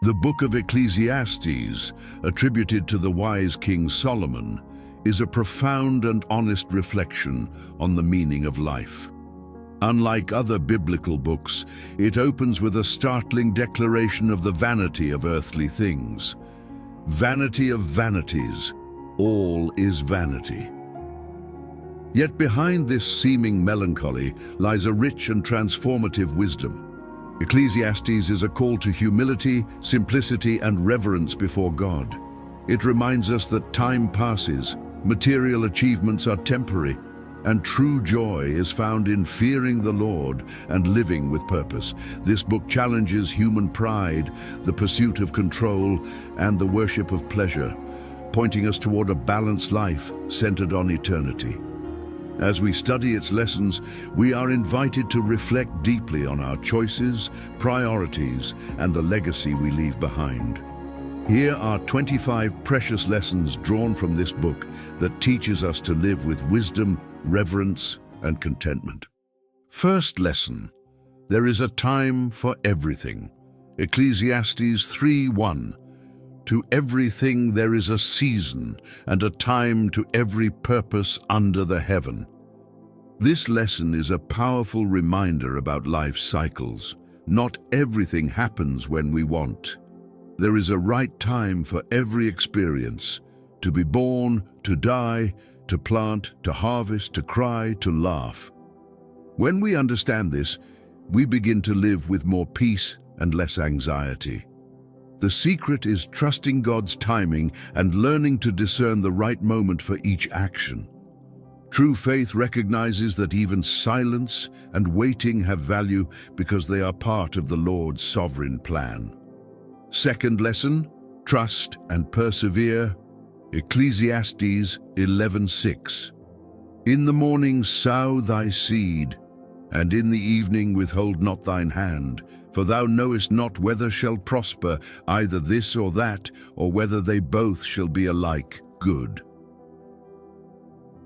The book of Ecclesiastes, attributed to the wise King Solomon, is a profound and honest reflection on the meaning of life. Unlike other biblical books, it opens with a startling declaration of the vanity of earthly things. Vanity of vanities, all is vanity. Yet behind this seeming melancholy lies a rich and transformative wisdom. Ecclesiastes is a call to humility, simplicity, and reverence before God. It reminds us that time passes, material achievements are temporary, and true joy is found in fearing the Lord and living with purpose. This book challenges human pride, the pursuit of control, and the worship of pleasure, pointing us toward a balanced life centered on eternity. As we study its lessons, we are invited to reflect deeply on our choices, priorities, and the legacy we leave behind. Here are 25 precious lessons drawn from this book that teaches us to live with wisdom, reverence, and contentment. First lesson: there is a time for everything. Ecclesiastes 3:1. To everything there is a season, and a time to every purpose under the heaven. This lesson is a powerful reminder about life's cycles. Not everything happens when we want. There is a right time for every experience: to be born, to die, to plant, to harvest, to cry, to laugh. When we understand this, we begin to live with more peace and less anxiety. The secret is trusting God's timing and learning to discern the right moment for each action. True faith recognizes that even silence and waiting have value because they are part of the Lord's sovereign plan. Second lesson: trust and persevere. Ecclesiastes 11:6. In the morning sow thy seed, and in the evening withhold not thine hand, for thou knowest not whether shall prosper either this or that, or whether they both shall be alike good.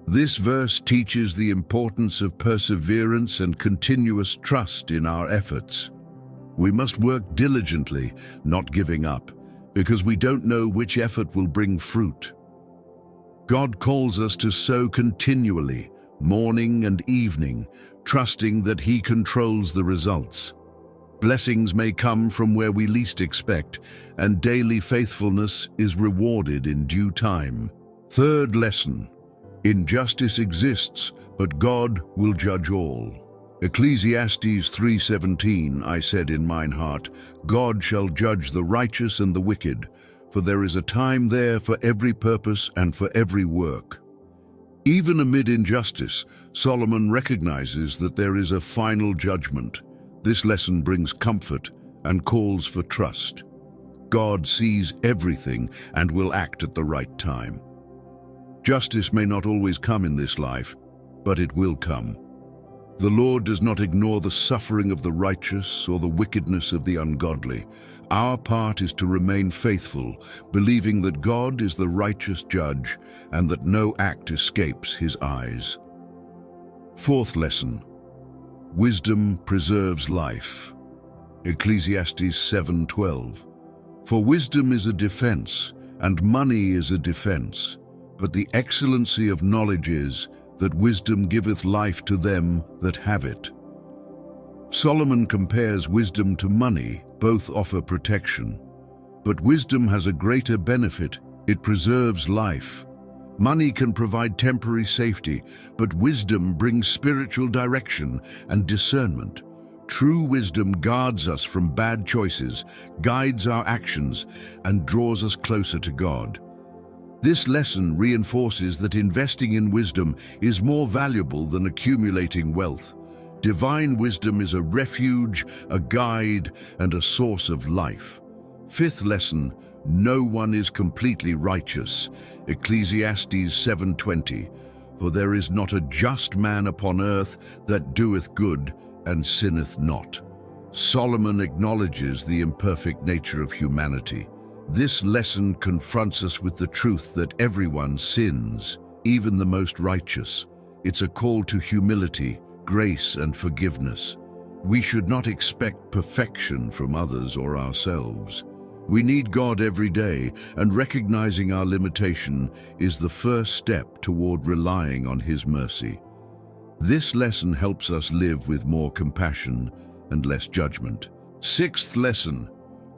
This verse teaches the importance of perseverance and continuous trust in our efforts. We must work diligently, not giving up, because we don't know which effort will bring fruit. God calls us to sow continually, morning and evening, trusting that He controls the results. Blessings may come from where we least expect, and daily faithfulness is rewarded in due time. Third lesson: injustice exists, but God will judge all. Ecclesiastes 3:17, I said in mine heart, God shall judge the righteous and the wicked, for there is a time there for every purpose and for every work. Even amid injustice, Solomon recognizes that there is a final judgment. This lesson brings comfort and calls for trust. God sees everything and will act at the right time. Justice may not always come in this life, but it will come. The Lord does not ignore the suffering of the righteous or the wickedness of the ungodly. Our part is to remain faithful, believing that God is the righteous judge and that no act escapes His eyes. Fourth lesson: wisdom preserves life. Ecclesiastes 7:12. For wisdom is a defense, and money is a defense, but the excellency of knowledge is that wisdom giveth life to them that have it. Solomon compares wisdom to money. Both offer protection. But wisdom has a greater benefit: it preserves life. Money can provide temporary safety, but wisdom brings spiritual direction and discernment. True wisdom guards us from bad choices, guides our actions, and draws us closer to God. This lesson reinforces that investing in wisdom is more valuable than accumulating wealth. Divine wisdom is a refuge, a guide, and a source of life. Fifth lesson: no one is completely righteous. Ecclesiastes 7:20. For there is not a just man upon earth that doeth good and sinneth not. Solomon acknowledges the imperfect nature of humanity. This lesson confronts us with the truth that everyone sins, even the most righteous. It's a call to humility, grace, and forgiveness. We should not expect perfection from others or ourselves. We need God every day, and recognizing our limitation is the first step toward relying on His mercy. This lesson helps us live with more compassion and less judgment. Sixth lesson: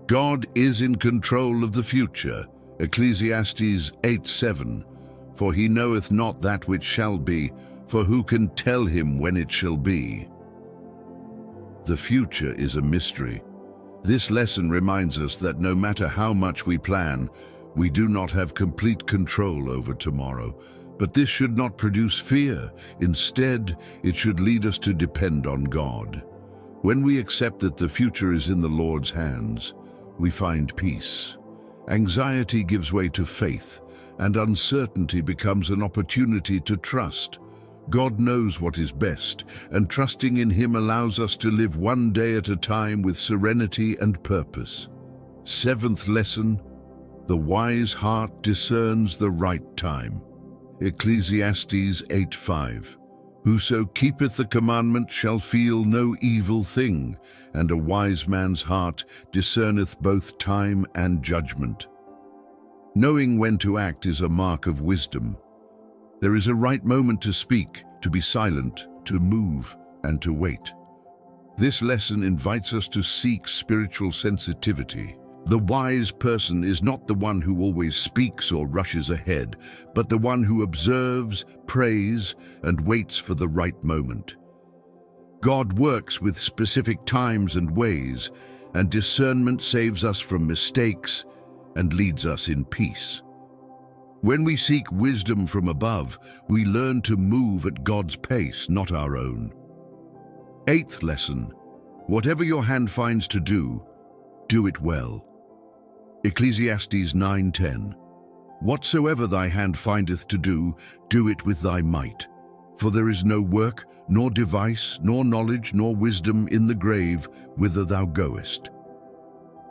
God is in control of the future. Ecclesiastes 8:7. For He knoweth not that which shall be, for who can tell Him when it shall be? The future is a mystery. This lesson reminds us that no matter how much we plan, we do not have complete control over tomorrow. But this should not produce fear. Instead, it should lead us to depend on God. When we accept that the future is in the Lord's hands, we find peace. Anxiety gives way to faith, and uncertainty becomes an opportunity to trust. God knows what is best, and trusting in Him allows us to live one day at a time with serenity and purpose. Seventh lesson: the wise heart discerns the right time. Ecclesiastes 8:5. Whoso keepeth the commandment shall feel no evil thing, and a wise man's heart discerneth both time and judgment. Knowing when to act is a mark of wisdom. There is a right moment to speak, to be silent, to move, and to wait. This lesson invites us to seek spiritual sensitivity. The wise person is not the one who always speaks or rushes ahead, but the one who observes, prays, and waits for the right moment. God works with specific times and ways, and discernment saves us from mistakes and leads us in peace. When we seek wisdom from above, we learn to move at God's pace, not our own. Eighth lesson: whatever your hand finds to do, do it well. Ecclesiastes 9:10. Whatsoever thy hand findeth to do, do it with thy might. For there is no work, nor device, nor knowledge, nor wisdom in the grave whither thou goest.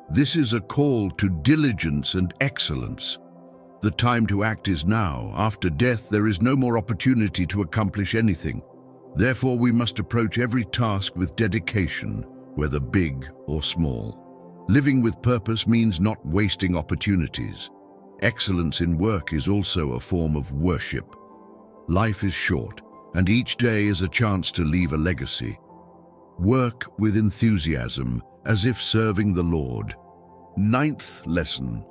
This is a call to diligence and excellence. The time to act is now. After death, there is no more opportunity to accomplish anything. Therefore, we must approach every task with dedication, whether big or small. Living with purpose means not wasting opportunities. Excellence in work is also a form of worship. Life is short, and each day is a chance to leave a legacy. Work with enthusiasm, as if serving the Lord. Ninth lesson: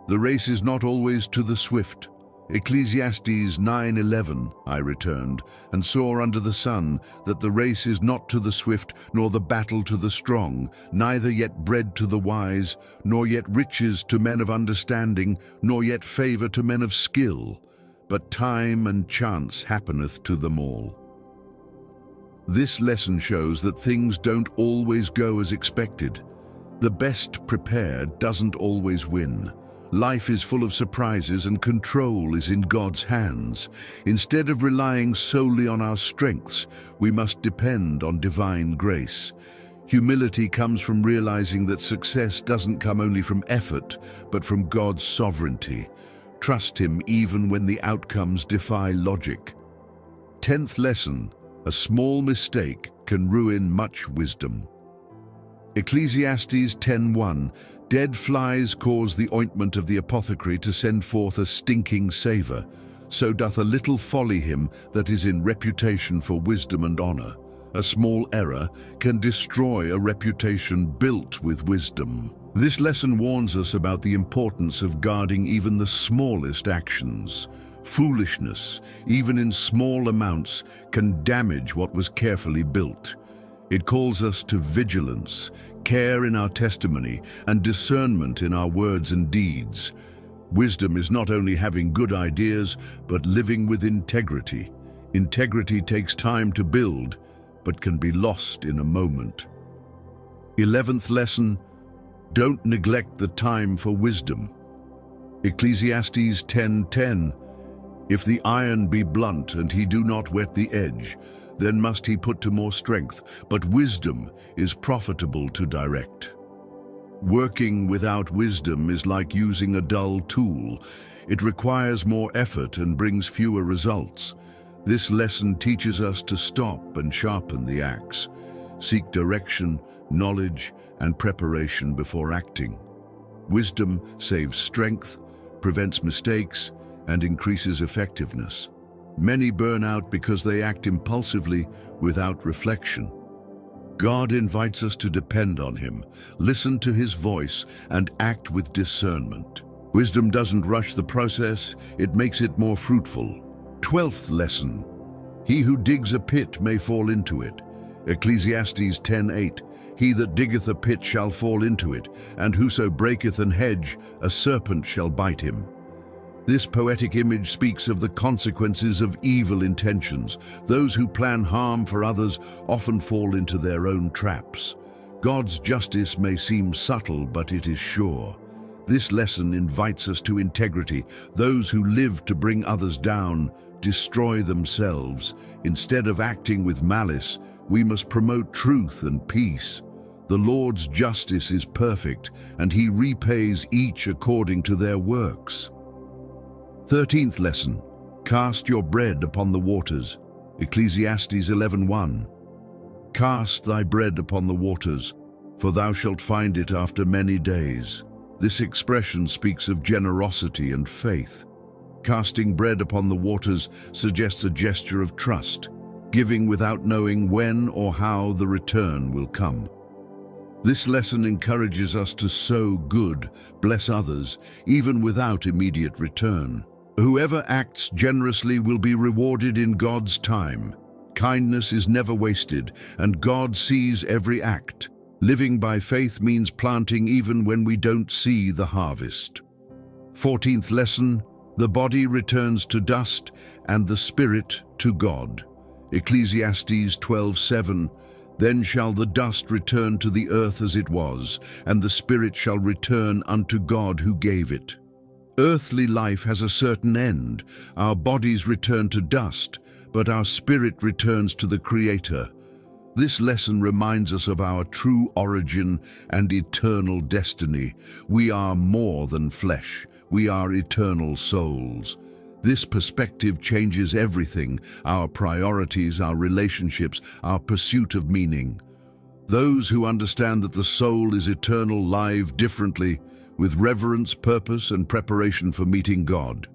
the race is not always to the swift. Ecclesiastes 9:11. I returned, and saw under the sun that the race is not to the swift, nor the battle to the strong, neither yet bread to the wise, nor yet riches to men of understanding, nor yet favor to men of skill, but time and chance happeneth to them all. This lesson shows that things don't always go as expected. The best prepared doesn't always win. Life is full of surprises, and control is in God's hands. Instead of relying solely on our strengths, we must depend on divine grace. Humility comes from realizing that success doesn't come only from effort, but from God's sovereignty. Trust Him even when the outcomes defy logic. 10th lesson: a small mistake can ruin much wisdom. Ecclesiastes 10:1. Dead flies cause the ointment of the apothecary to send forth a stinking savour. So doth a little folly him that is in reputation for wisdom and honour. A small error can destroy a reputation built with wisdom. This lesson warns us about the importance of guarding even the smallest actions. Foolishness, even in small amounts, can damage what was carefully built. It calls us to vigilance, care in our testimony, and discernment in our words and deeds. Wisdom is not only having good ideas, but living with integrity. Integrity takes time to build, but can be lost in a moment. 11th lesson: don't neglect the time for wisdom. Ecclesiastes 10:10. If the iron be blunt and he do not whet the edge, then must he put to more strength, but wisdom is profitable to direct. Working without wisdom is like using a dull tool. It requires more effort and brings fewer results. This lesson teaches us to stop and sharpen the axe, seek direction, knowledge, and preparation before acting. Wisdom saves strength, prevents mistakes, and increases effectiveness. Many burn out because they act impulsively without reflection. God invites us to depend on Him, listen to His voice, and act with discernment. Wisdom doesn't rush the process, it makes it more fruitful. 12th lesson. He who digs a pit may fall into it. Ecclesiastes 10:8. He that diggeth a pit shall fall into it, and whoso breaketh an hedge, a serpent shall bite him. This poetic image speaks of the consequences of evil intentions. Those who plan harm for others often fall into their own traps. God's justice may seem subtle, but it is sure. This lesson invites us to integrity. Those who live to bring others down destroy themselves. Instead of acting with malice, we must promote truth and peace. The Lord's justice is perfect, and He repays each according to their works. 13th lesson. Cast your bread upon the waters. Ecclesiastes 11:1. Cast thy bread upon the waters, for thou shalt find it after many days. This expression speaks of generosity and faith. Casting bread upon the waters suggests a gesture of trust, giving without knowing when or how the return will come. This lesson encourages us to sow good, bless others, even without immediate return. Whoever acts generously will be rewarded in God's time. Kindness is never wasted, and God sees every act. Living by faith means planting even when we don't see the harvest. 14th lesson. The body returns to dust, and the spirit to God. Ecclesiastes 12:7. Then shall the dust return to the earth as it was, and the spirit shall return unto God who gave it. Earthly life has a certain end. Our bodies return to dust, but our spirit returns to the Creator. This lesson reminds us of our true origin and eternal destiny. We are more than flesh. We are eternal souls. This perspective changes everything: our priorities, our relationships, our pursuit of meaning. Those who understand that the soul is eternal live differently, with reverence, purpose, and preparation for meeting God.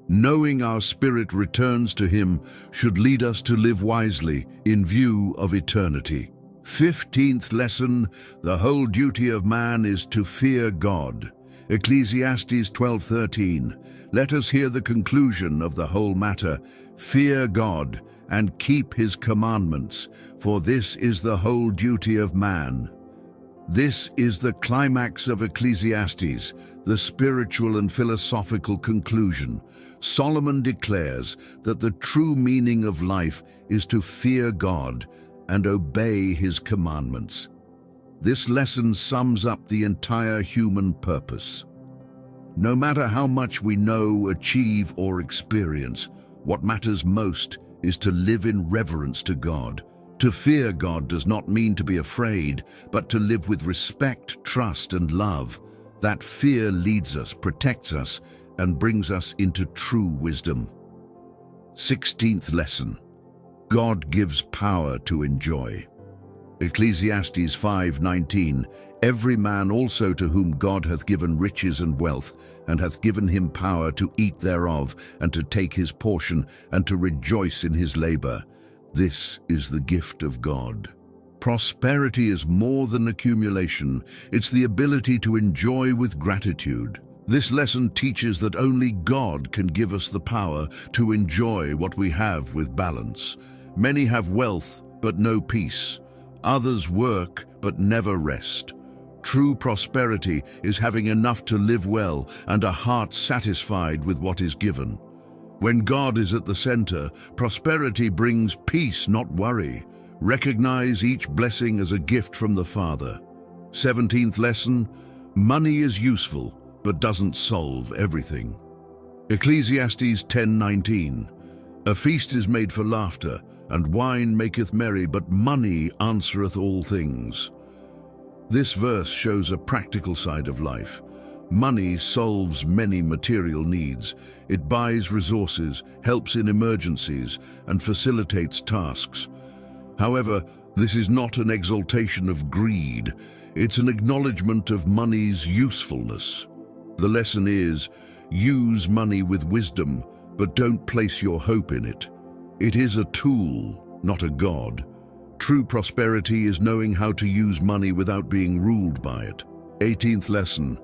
Knowing our spirit returns to Him should lead us to live wisely in view of eternity. 15th lesson. The whole duty of man is to fear God. Ecclesiastes 12:13. Let us hear the conclusion of the whole matter. Fear God and keep His commandments, for this is the whole duty of man. This is the climax of Ecclesiastes, the spiritual and philosophical conclusion. Solomon declares that the true meaning of life is to fear God and obey His commandments. This lesson sums up the entire human purpose. No matter how much we know, achieve, or experience, what matters most is to live in reverence to God. To fear God does not mean to be afraid, but to live with respect, trust, and love. That fear leads us, protects us, and brings us into true wisdom. 16th lesson. God gives power to enjoy. Ecclesiastes 5:19. Every man also to whom God hath given riches and wealth, and hath given him power to eat thereof, and to take his portion, and to rejoice in his labor. This is the gift of God. Prosperity is more than accumulation. It's the ability to enjoy with gratitude. This lesson teaches that only God can give us the power to enjoy what we have with balance. Many have wealth, but no peace. Others work, but never rest. True prosperity is having enough to live well and a heart satisfied with what is given. When God is at the center, prosperity brings peace, not worry. Recognize each blessing as a gift from the Father. 17th lesson. Money is useful, but doesn't solve everything. Ecclesiastes 10:19. A feast is made for laughter, and wine maketh merry, but money answereth all things. This verse shows a practical side of life. Money solves many material needs. It buys resources, helps in emergencies, and facilitates tasks. However, this is not an exaltation of greed. It's an acknowledgement of money's usefulness. The lesson is, use money with wisdom, but don't place your hope in it. It is a tool, not a god. True prosperity is knowing how to use money without being ruled by it. 18th lesson.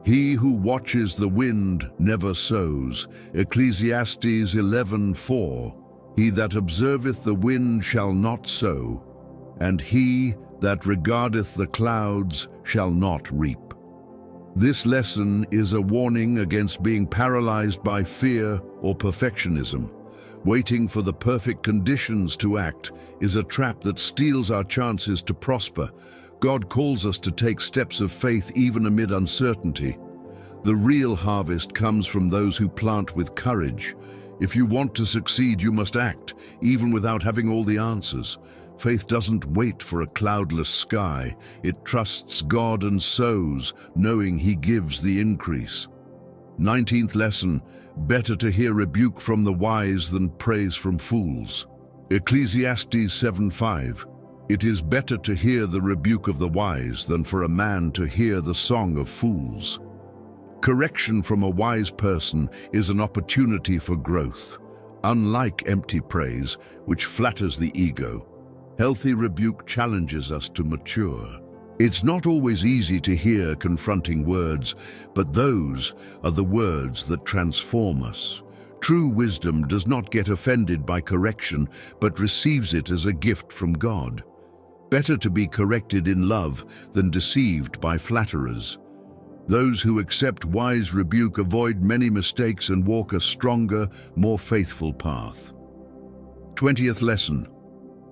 He who watches the wind never sows. Ecclesiastes 11:4. He that observeth the wind shall not sow, and he that regardeth the clouds shall not reap. This lesson is a warning against being paralyzed by fear or perfectionism. Waiting for the perfect conditions to act is a trap that steals our chances to prosper. God calls us to take steps of faith even amid uncertainty. The real harvest comes from those who plant with courage. If you want to succeed, you must act, even without having all the answers. Faith doesn't wait for a cloudless sky. It trusts God and sows, knowing He gives the increase. 19th lesson. Better to hear rebuke from the wise than praise from fools. Ecclesiastes 7:5. It is better to hear the rebuke of the wise than for a man to hear the song of fools. Correction from a wise person is an opportunity for growth. Unlike empty praise, which flatters the ego, healthy rebuke challenges us to mature. It's not always easy to hear confronting words, but those are the words that transform us. True wisdom does not get offended by correction, but receives it as a gift from God. Better to be corrected in love than deceived by flatterers. Those who accept wise rebuke avoid many mistakes and walk a stronger, more faithful path. 20th lesson.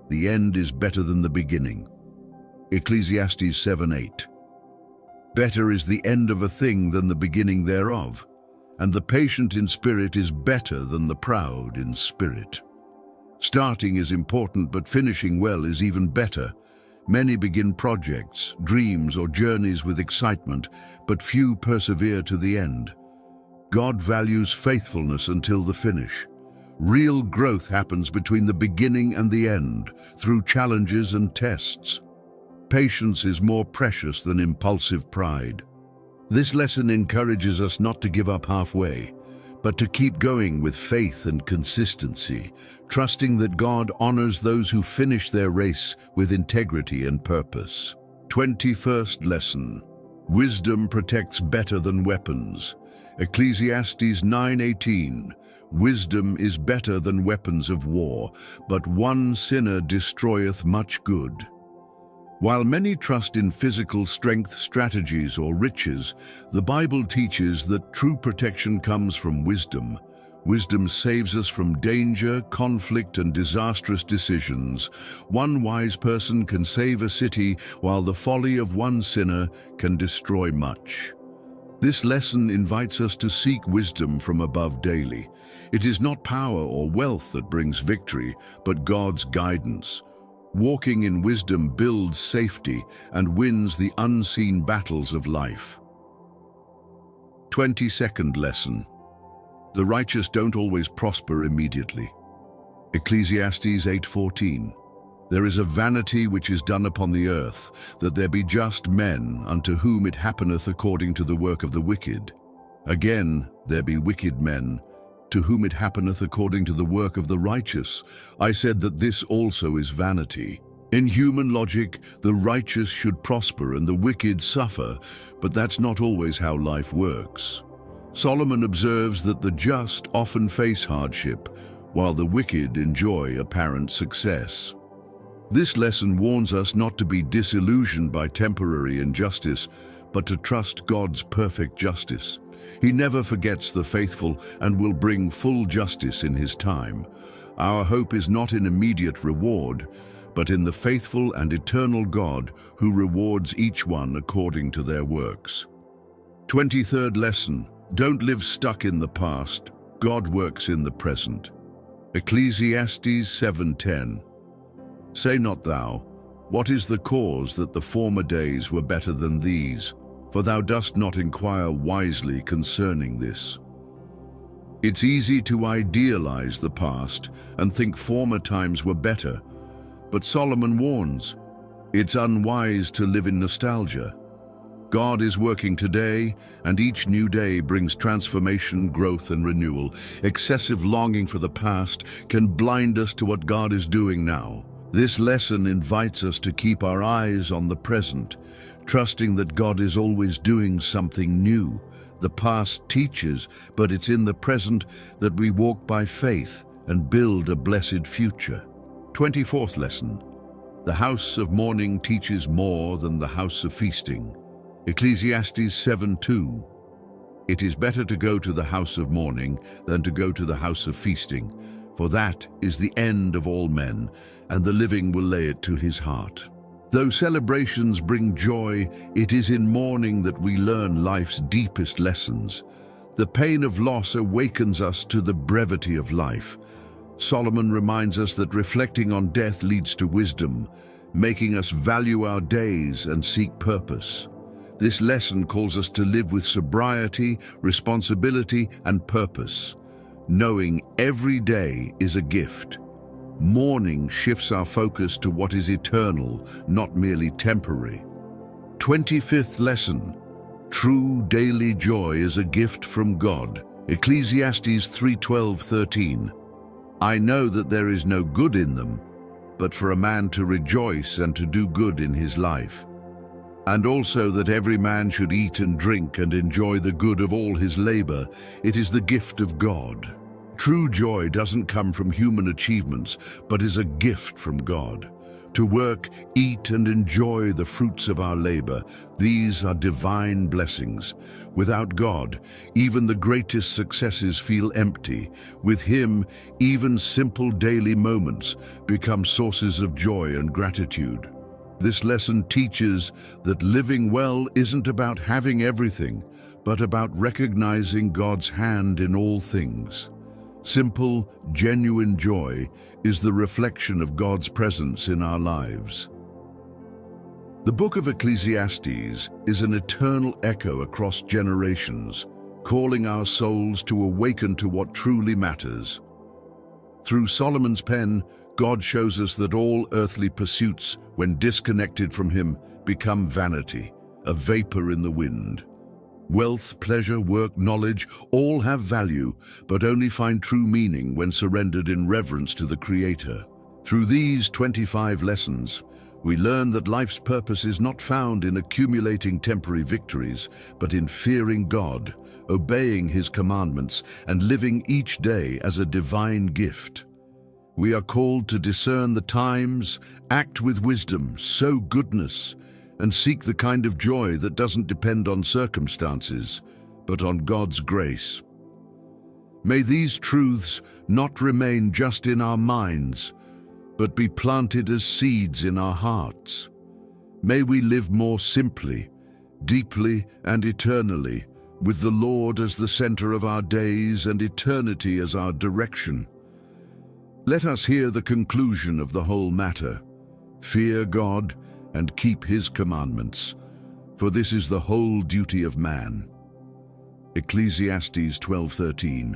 The end is better than the beginning. Ecclesiastes 7:8. Better is the end of a thing than the beginning thereof, and the patient in spirit is better than the proud in spirit. Starting is important, but finishing well is even better. Many begin projects, dreams, or journeys with excitement, but few persevere to the end. God values faithfulness until the finish. Real growth happens between the beginning and the end, through challenges and tests. Patience is more precious than impulsive pride. This lesson encourages us not to give up halfway, but to keep going with faith and consistency, trusting that God honors those who finish their race with integrity and purpose. 21st lesson. Wisdom protects better than weapons. Ecclesiastes 9:18. Wisdom is better than weapons of war, but one sinner destroyeth much good. While many trust in physical strength, strategies, or riches, the Bible teaches that true protection comes from wisdom. Wisdom saves us from danger, conflict, and disastrous decisions. One wise person can save a city, while the folly of one sinner can destroy much. This lesson invites us to seek wisdom from above daily. It is not power or wealth that brings victory, but God's guidance. Walking in wisdom builds safety and wins the unseen battles of life. 22nd lesson. The righteous don't always prosper immediately. Ecclesiastes 8:14. There is a vanity which is done upon the earth, that there be just men, unto whom it happeneth according to the work of the wicked. Again, there be wicked men, to whom it happeneth according to the work of the righteous. I said that this also is vanity. In human logic, the righteous should prosper and the wicked suffer, but that's not always how life works. Solomon observes that the just often face hardship, while the wicked enjoy apparent success. This lesson warns us not to be disillusioned by temporary injustice, but to trust God's perfect justice. He never forgets the faithful and will bring full justice in His time. Our hope is not in immediate reward, but in the faithful and eternal God who rewards each one according to their works. 23rd lesson. Don't live stuck in the past. God works in the present. Ecclesiastes 7:10. Say not thou, what is the cause that the former days were better than these? For thou dost not inquire wisely concerning this. It's easy to idealize the past and think former times were better, but Solomon warns, It's unwise to live in nostalgia. God is working today, and each new day brings transformation, growth, and renewal. Excessive longing for the past can blind us to what God is doing now. This lesson invites us to keep our eyes on the present, trusting that God is always doing something new. The past teaches, but it's in the present that we walk by faith and build a blessed future. 24th lesson. The house of mourning teaches more than the house of feasting. Ecclesiastes 7:2. It is better to go to the house of mourning than to go to the house of feasting, for that is the end of all men, and the living will lay it to his heart. Though celebrations bring joy, it is in mourning that we learn life's deepest lessons. The pain of loss awakens us to the brevity of life. Solomon reminds us that reflecting on death leads to wisdom, making us value our days and seek purpose. This lesson calls us to live with sobriety, responsibility, and purpose, knowing every day is a gift. Mourning shifts our focus to what is eternal, not merely temporary. 25th lesson. True daily joy is a gift from God. Ecclesiastes 3:12-13. I know that there is no good in them, but for a man to rejoice and to do good in his life. And also that every man should eat and drink and enjoy the good of all his labor. It is the gift of God. True joy doesn't come from human achievements, but is a gift from God. To work, eat, and enjoy the fruits of our labor, these are divine blessings. Without God, even the greatest successes feel empty. With Him, even simple daily moments become sources of joy and gratitude. This lesson teaches that living well isn't about having everything, but about recognizing God's hand in all things. Simple, genuine joy is the reflection of God's presence in our lives. The book of Ecclesiastes is an eternal echo across generations, calling our souls to awaken to what truly matters. Through Solomon's pen, God shows us that all earthly pursuits, when disconnected from Him, become vanity, a vapor in the wind. Wealth, pleasure, work, knowledge, all have value, but only find true meaning when surrendered in reverence to the Creator. Through these 25 lessons, we learn that life's purpose is not found in accumulating temporary victories, but in fearing God, obeying His commandments, and living each day as a divine gift. We are called to discern the times, act with wisdom, sow goodness, and seek the kind of joy that doesn't depend on circumstances, but on God's grace. May these truths not remain just in our minds, but be planted as seeds in our hearts. May we live more simply, deeply, and eternally, with the Lord as the center of our days and eternity as our direction. Let us hear the conclusion of the whole matter. Fear God and keep His commandments, for this is the whole duty of man. Ecclesiastes 12:13.